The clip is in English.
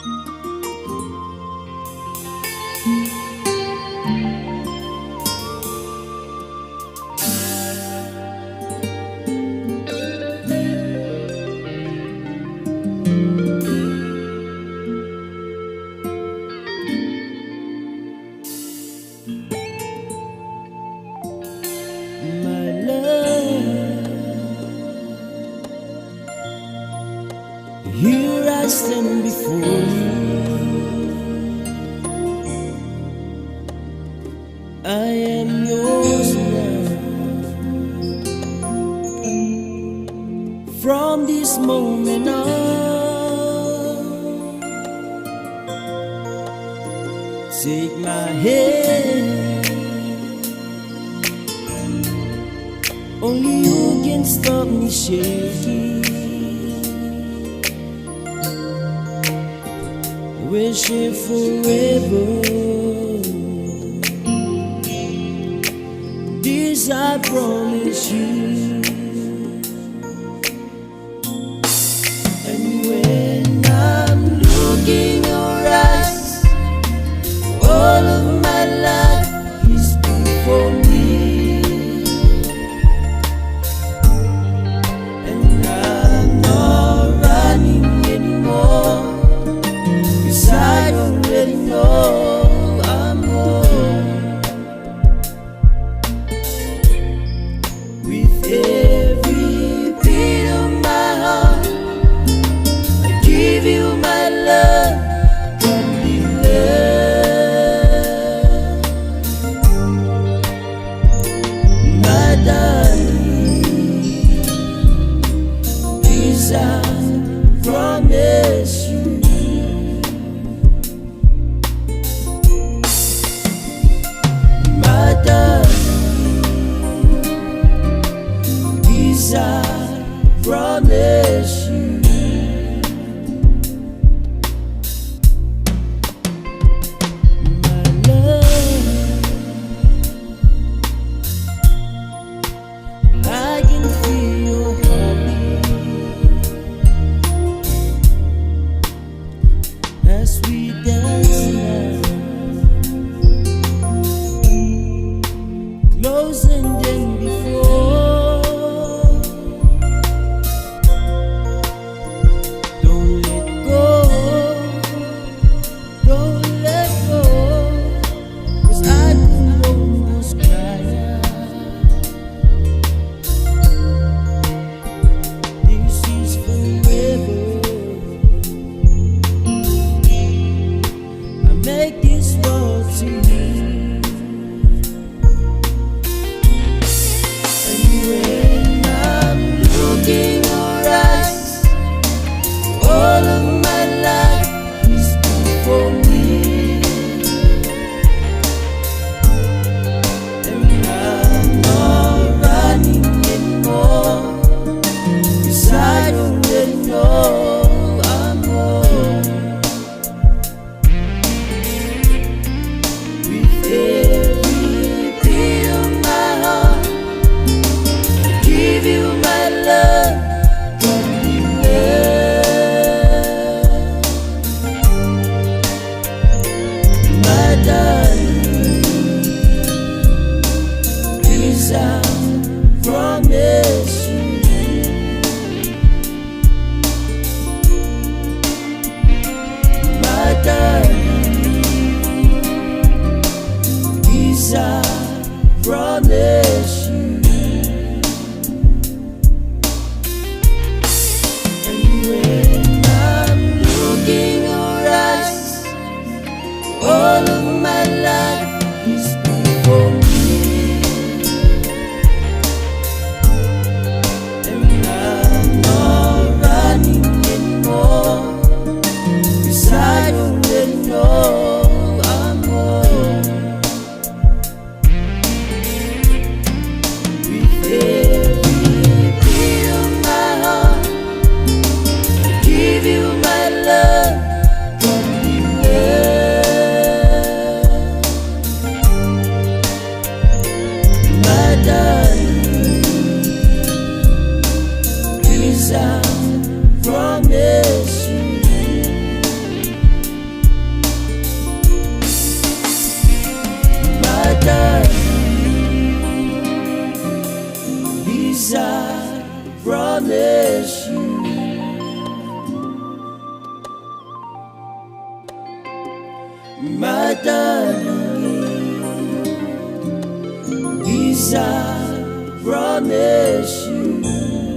My love, here I stand before you. I am yours now. From this moment on, take my hand. Only you can stop me shaking. Wishing forever. This I promise you. And when I'm looking your eyes, all of my life is before me. I already know I'm home. With every beat of my heart, I give you my love, complete love. My darling, this I promise you. I promise you. My love, I can feel your heartbeat as we dance now, closer than before. Make this world to you. And when I'm looking your eyes, all of my life is before me. And I'm not running anymore, 'cause I already know I'm home. I promise you. My darling, this I promise you. And when I'm looking your eyes, all of my life is before me. I already know I'm home. With every beat of my heart, I give you my love, complete love. My darling, this I promise you. promise you. My darling, this I promise you.